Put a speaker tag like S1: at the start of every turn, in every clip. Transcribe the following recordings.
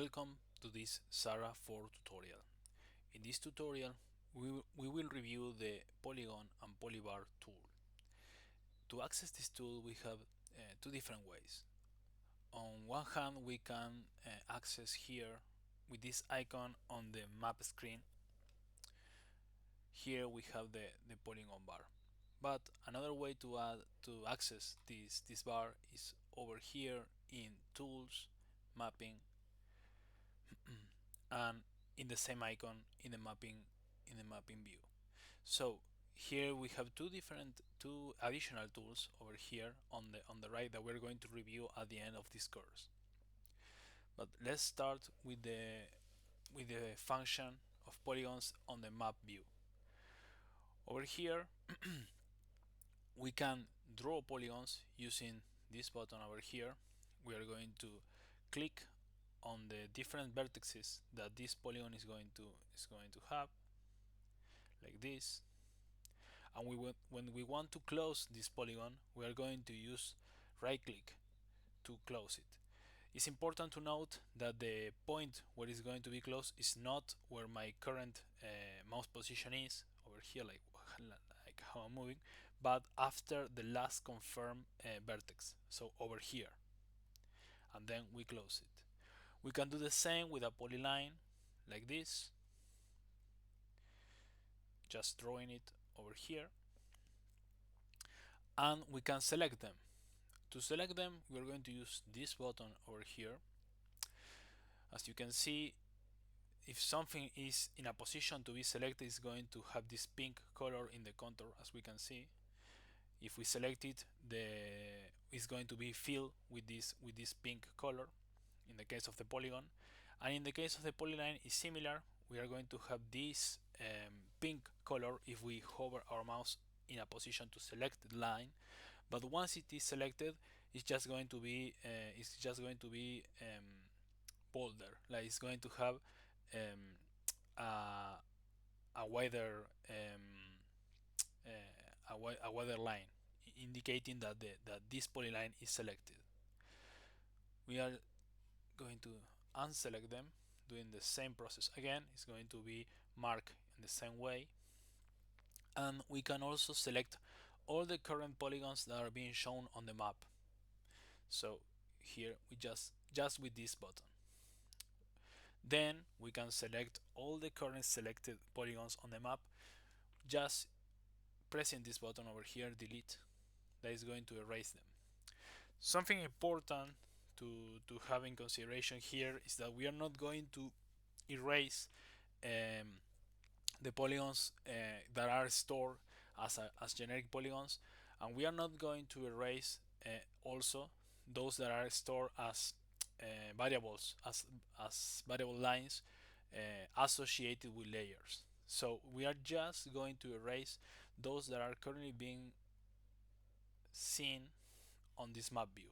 S1: Welcome to this Sahara 4 tutorial. In this tutorial, we will review the Polygon and Polybar tool. To access this tool, we have two different ways. On one hand, we can access here with this icon on the map screen. Here we have the Polygon bar. But another way to access this bar is over here in Tools, Mapping, and in the same icon in the mapping view. So here we have two additional tools over here on the right that we're going to review at the end of this course. But let's start with the function of polygons on the map view. Over here we can draw polygons using this button over here. We are going to click on the different vertices that this polygon is going to have, like this. And when we want to close this polygon, we are going to use right click to close it. It's important to note that the point where it's going to be closed is not where my current mouse position is over here, like how I'm moving, but after the last confirmed vertex, so over here, and then we close it. We can do the same with a polyline, like this, just drawing it over here, and we can select them. To select them, we are going to use this button over here. As you can see, if something is in a position to be selected, it's going to have this pink color in the contour, as we can see. If we select it, it's going to be filled with this pink color in the case of the polygon, and in the case of the polyline is similar. We are going to have this pink color if we hover our mouse in a position to select the line, but once it is selected, it's just going to be bolder, like it's going to have a, a wider a wider line, indicating that this polyline is selected. We are going to unselect them, doing the same process again. It's going to be marked in the same way, and we can also select all the current polygons that are being shown on the map. So here we just with this button. Then we can select all the current selected polygons on the map, just pressing this button over here, delete. That is going to erase them. Something important to have in consideration here is that we are not going to erase the polygons that are stored as generic polygons, and we are not going to erase also those that are stored as variables, as variable lines associated with layers. So we are just going to erase those that are currently being seen on this map view.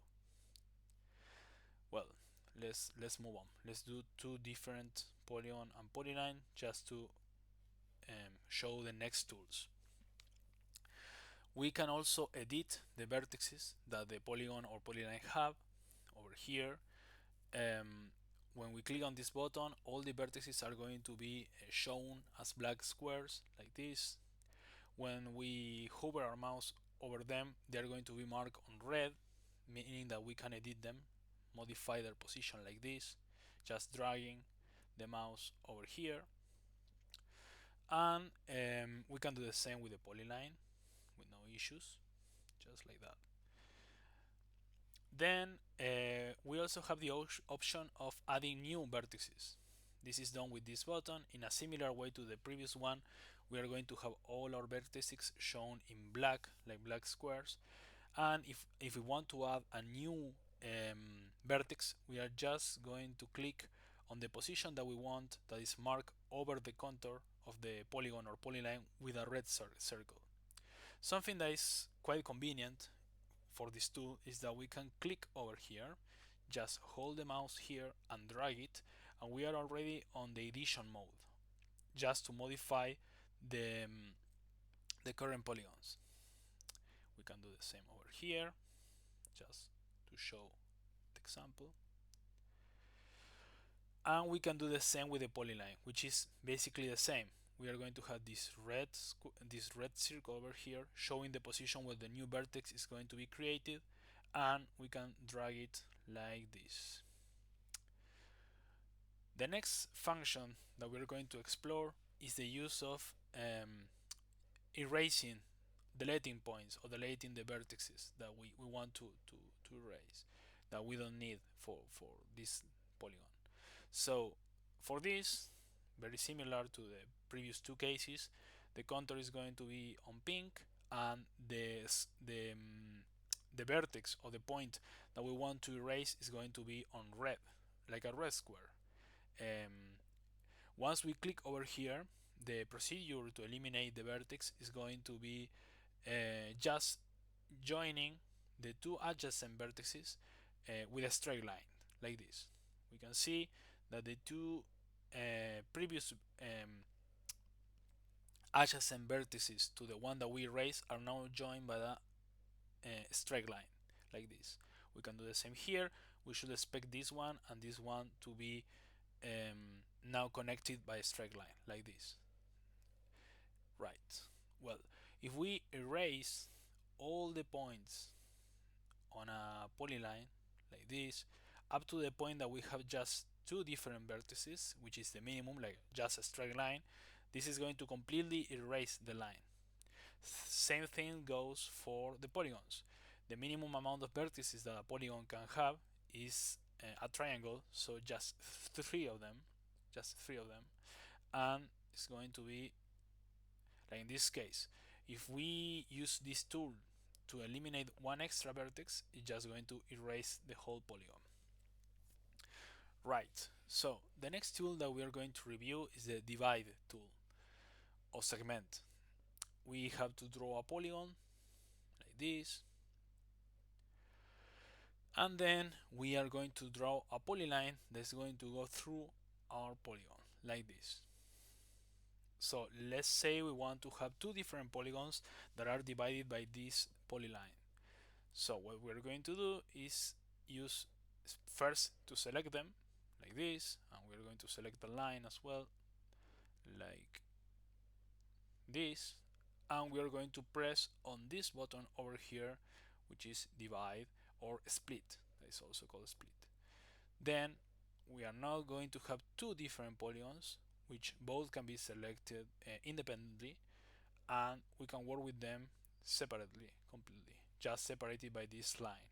S1: Well, let's move on. Let's do two different polygon and polyline just to show the next tools. We can also edit the vertices that the polygon or polyline have over here. When we click on this button, all the vertices are going to be shown as black squares, like this. When we hover our mouse over them, they are going to be marked on red, meaning that we can edit them, modify their position like this, just dragging the mouse over here. And we can do the same with the polyline with no issues, just like that. Then we also have the option of adding new vertices. This is done with this button. In a similar way to the previous one, we are going to have all our vertices shown in black, like black squares. And if we want to add a new vertex, we are just going to click on the position that we want, that is marked over the contour of the polygon or polyline with a red circle. Something that is quite convenient for this tool is that we can click over here, just hold the mouse here and drag it, and we are already on the edition mode, just to modify the current polygons. We can do the same over here, just to show the example. And we can do the same with the polyline, which is basically the same. We are going to have this red circle over here showing the position where the new vertex is going to be created, and we can drag it like this. The next function that we're going to explore is the use of erasing, deleting points, or deleting the vertices that we want to erase, that we don't need for this polygon. So for this, very similar to the previous two cases, the contour is going to be on pink, and the vertex or the point that we want to erase is going to be on red, like a red square. Once we click over here, the procedure to eliminate the vertex is going to be just joining the two adjacent vertices with a straight line, like this. We can see that the two previous adjacent vertices to the one that we erased are now joined by the straight line, like this. We can do the same here. We should expect this one and this one to be now connected by a straight line, like this. Right. Well, if we erase all the points on a polyline like this, up to the point that we have just two different vertices, which is the minimum, like just a straight line, this is going to completely erase the line. Same thing goes for the polygons. The minimum amount of vertices that a polygon can have is a triangle, so just three of them, and it's going to be like in this case. If we use this tool to eliminate one extra vertex, it's just going to erase the whole polygon. Right, so the next tool that we are going to review is the divide tool or segment. We have to draw a polygon like this, and then we are going to draw a polyline that's going to go through our polygon like this. So let's say we want to have two different polygons that are divided by this polyline. So what we're going to do is use first to select them like this, and we're going to select the line as well like this, and we are going to press on this button over here, which is divide or split. That is also called split. Then we are now going to have two different polygons which both can be selected independently, and we can work with them separately, completely, just separated by this line.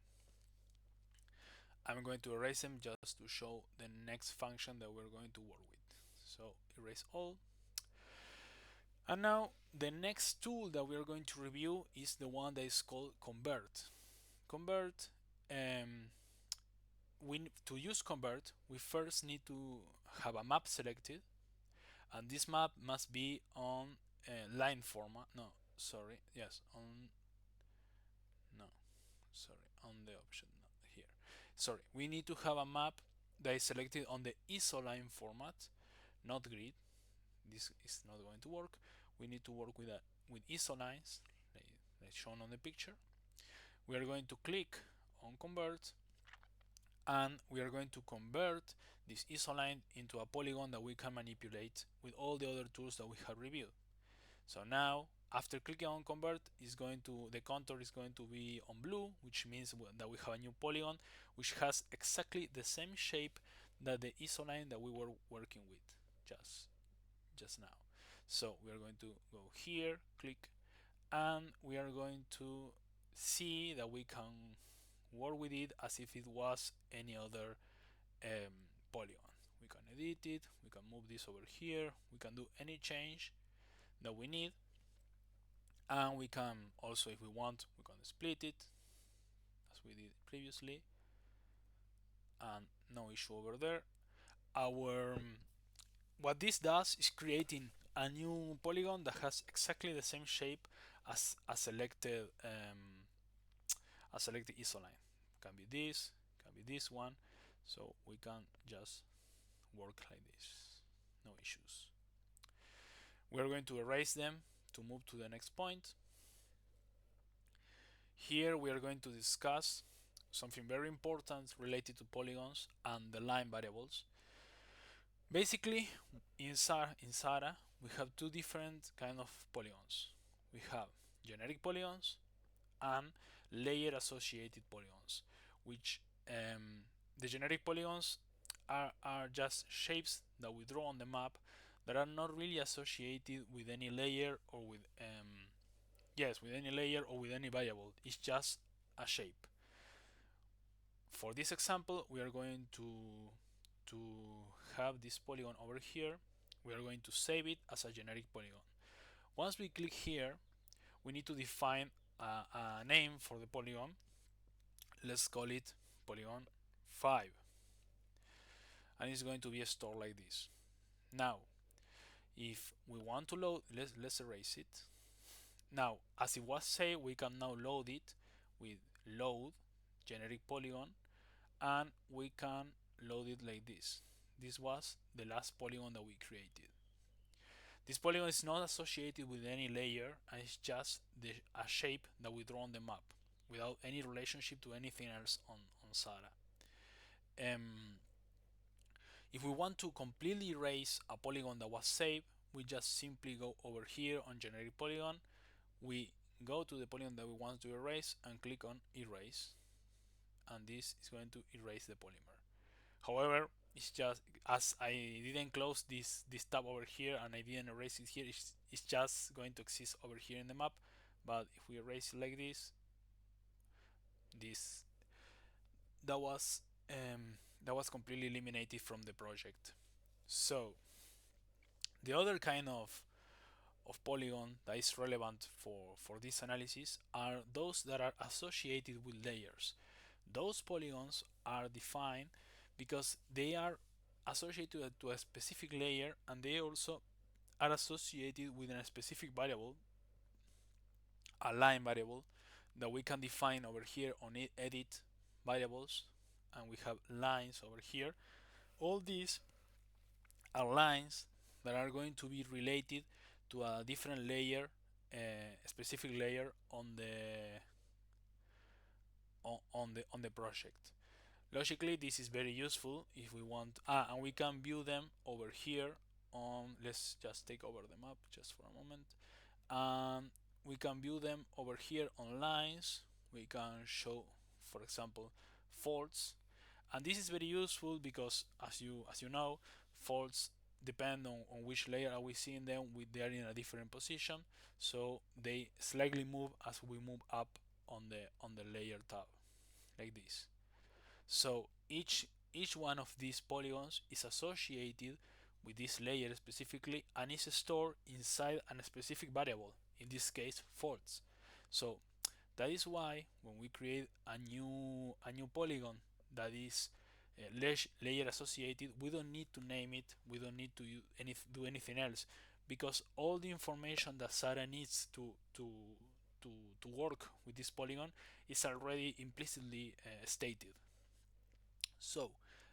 S1: I'm going to erase them just to show the next function that we're going to work with. So erase all. And now the next tool that we are going to review is the one that is called convert. Convert, to use convert, we first need to have a map selected, and this map must be on line format. No, sorry, yes, on no, sorry, on the option, not here. Sorry, we need to have a map that is selected on the isoline format, not grid. This is not going to work. We need to work with isolines, like shown on the picture. We are going to click on convert, and we are going to convert this isoline into a polygon that we can manipulate with all the other tools that we have reviewed. So now, after clicking on convert, the contour is going to be on blue, which means that we have a new polygon which has exactly the same shape that the isoline that we were working with just now. So we are going to go here, click, and we are going to see that we can work with it as if it was any other polygon. We can edit it, we can move this over here, we can do any change that we need, and we can also, if we want, we can split it as we did previously, and no issue over there. What this does is creating a new polygon that has exactly the same shape as a selected isoline. Can be this one, so we can just work like this, no issues. We're going to erase them to move to the next point. Here we are going to discuss something very important related to polygons and the line variables. Basically, in Sahara we have two different kind of polygons. We have generic polygons and layer associated polygons, which the generic polygons are just shapes that we draw on the map that are not really associated with any layer or with yes, with any layer or with any variable. It's just a shape. For this example, we are going to have this polygon over here. We are going to save it as a generic polygon. Once we click here, we need to define a name for the polygon. Let's call it polygon 5, and it's going to be stored like this. Now, if we want to load, let's erase it. Now, as it was saved, we can now load it with load generic polygon, and we can load it like this. This was the last polygon that we created. This polygon is not associated with any layer, and it's just a shape that we draw on the map without any relationship to anything else on Sahara. If we want to completely erase a polygon that was saved, we just simply go over here on generic polygon. We go to the polygon that we want to erase and click on erase, and this is going to erase the polymer. However, it's just as I didn't close this tab over here and I didn't erase it here, it's just going to exist over here in the map. But if we erase it like this that was completely eliminated from the project. So the other kind of polygon that is relevant for this analysis are those that are associated with layers. Those polygons are defined because they are associated to a specific layer, and they also are associated with a specific variable, a line variable that we can define over here on edit variables, and we have lines over here. All these are lines that are going to be related to a different layer, a specific layer on the project. Logically, this is very useful if we want, and we can view them over here on, let's just take over the map just for a moment. We can view them over here on lines. We can show, for example, faults, and this is very useful because as you know, faults depend on which layer are we seeing them with. They are in a different position, so they slightly move as we move up on the layer tab like this. So each one of these polygons is associated with this layer specifically and is stored inside a specific variable, in this case faults. So that is why when we create a new polygon that is layer associated, we don't need to name it, we don't need to do anything else, because all the information that Sahara needs to, to work with this polygon is already implicitly stated. So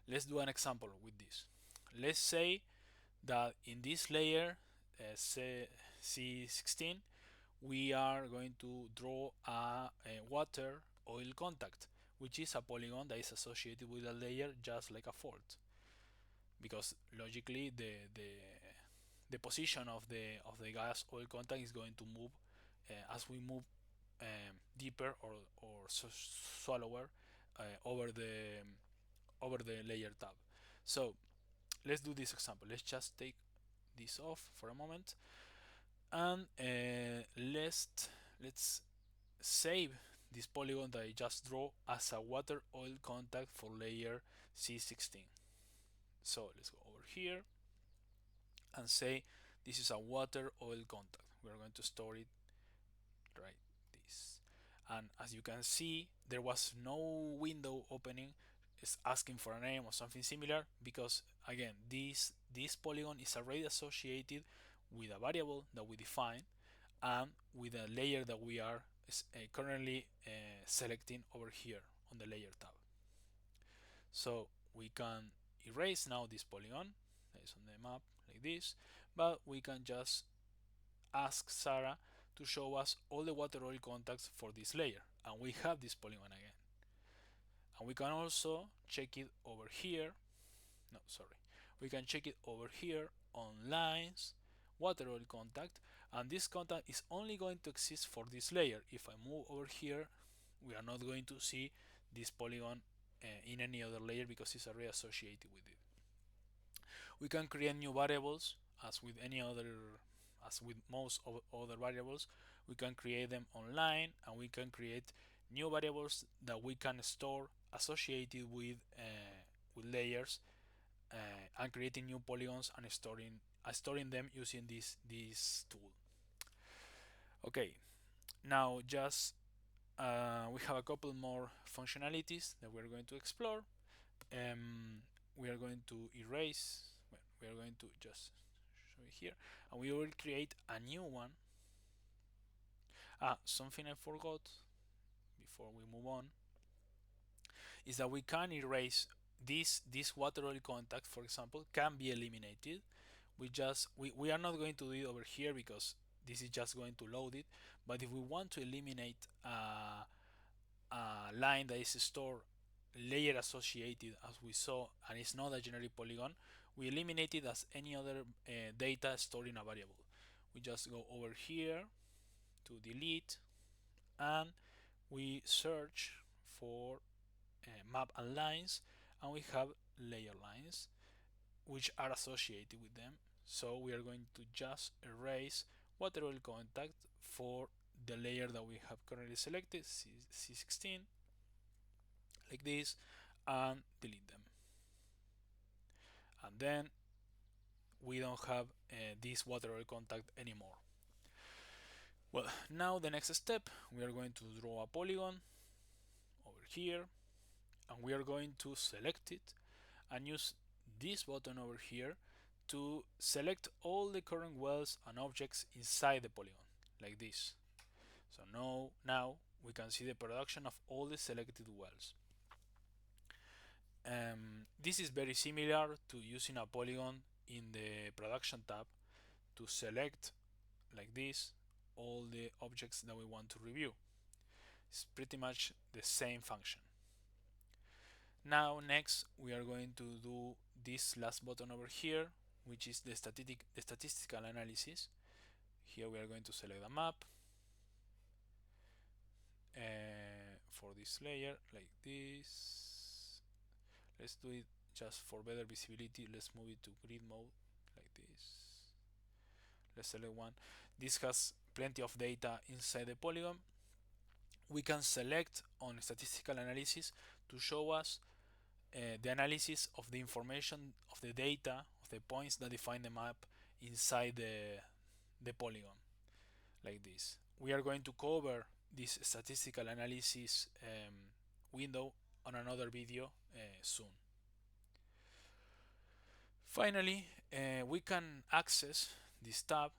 S1: let's do an example with this. Let's say that in this layer C16 we are going to draw a water oil contact, which is a polygon that is associated with a layer just like a fault, because logically the position of the gas oil contact is going to move as we move deeper or shallower over the layer tab. So let's do this example. Let's just take this off for a moment, and let's save this polygon that I just draw as a water oil contact for layer C16. So let's go over here and say this is a water oil contact. We are going to store it right this. And as you can see, there was no window opening is asking for a name or something similar, because again this polygon is already associated with a variable that we define and with a layer that we are currently selecting over here on the layer tab. So we can erase now this polygon that is on the map like this, but we can just ask Sahara to show us all the water oil contacts for this layer, and we have this polygon again. And we can also check it over here. No, sorry. we can check it over here on lines, water oil contact, and this contact is only going to exist for this layer. If I move over here, we are not going to see this polygon in any other layer because it's already associated with it. We can create new variables as with any other, as with most of other variables. We can create them online, and we can create new variables that we can store associated with layers, and creating new polygons and storing them using this tool. Okay, now just we have a couple more functionalities that we're going to explore. We are going to erase, well, we are going to just show it here, and we will create a new one. Something I forgot before we move on is that we can erase this water oil contact, for example, can be eliminated. We are not going to do it over here because this is just going to load it. But if we want to eliminate a line that is stored layer associated as we saw, and it's not a generic polygon, we eliminate it as any other data stored in a variable. We just go over here to delete, and we search for map and lines, and we have layer lines which are associated with them. So we are going to just erase water oil contact for the layer that we have currently selected, C16, like this, and delete them. And then we don't have this water oil contact anymore. Well, now the next step, we are going to draw a polygon over here, and we are going to select it and use this button over here to select all the current wells and objects inside the polygon, like this. So now we can see the production of all the selected wells. This is very similar to using a polygon in the production tab to select, like this, all the objects that we want to review. It's pretty much the same function. Now next we are going to do this last button over here, which is the statistical analysis. Here we are going to select a map for this layer, like this. Let's do it just for better visibility. Let's move it to grid mode, like this. Let's select one. This has plenty of data inside the polygon. We can select on statistical analysis to show us the analysis of the information of the data of the points that define the map inside the polygon, like this. We are going to cover this statistical analysis window on another video soon. Finally, we can access this tab.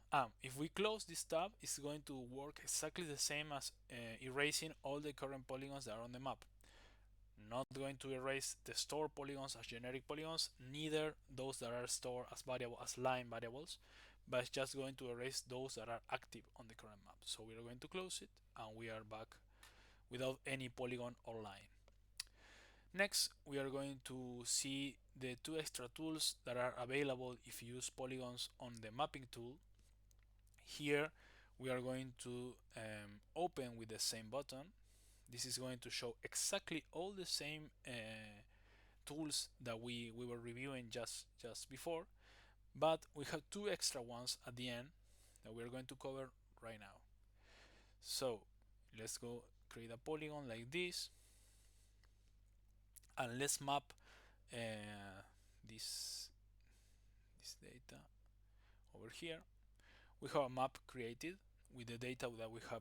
S1: If we close this tab, it's going to work exactly the same as erasing all the current polygons that are on the map. Not going to erase the stored polygons as generic polygons, neither those that are stored as line variables, but it's just going to erase those that are active on the current map. So we are going to close it, and we are back without any polygon or line. Next, we are going to see the two extra tools that are available if you use polygons on the mapping tool. Here we are going to open with the same button. This is going to show exactly all the same tools that we were reviewing just before, but we have two extra ones at the end that we're going to cover right now. So let's go create a polygon like this, and let's map this data over here. We have a map created with the data that we have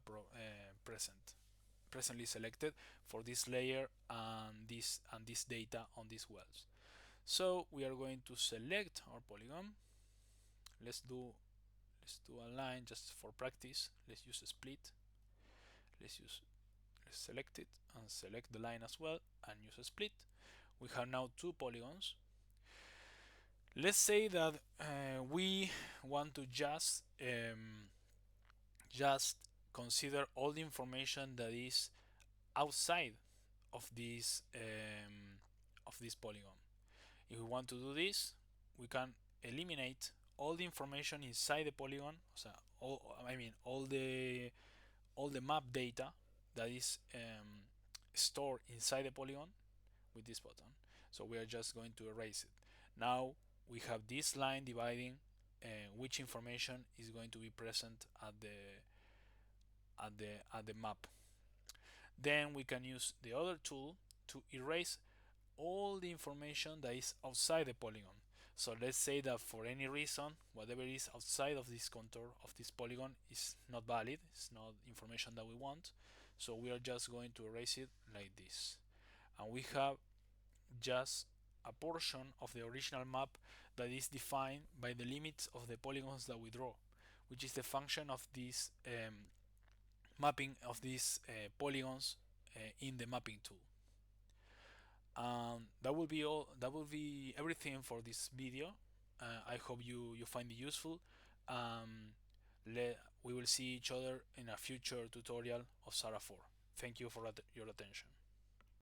S1: presently selected for this layer and this data on these wells. So we are going to select our polygon. Let's do a line just for practice. Let's use a split. Let's select it and select the line as well and use a split. We have now two polygons. Let's say that we want to just consider all the information that is outside of this polygon. If we want to do this, we can eliminate all the information inside the polygon, so all the map data that is stored inside the polygon with this button. So we are just going to erase it. Now we have this line dividing which information is going to be present at the map. Then we can use the other tool to erase all the information that is outside the polygon. So let's say that for any reason, whatever is outside of this contour of this polygon is not valid, it's not information that we want. So we are just going to erase it like this. And we have just a portion of the original map that is defined by the limits of the polygons that we draw, which is the function of this mapping of these polygons in the mapping tool. That will be all. That will be everything for this video. I hope you find it useful. We will see each other in a future tutorial of Sahara 4. Thank you for your attention.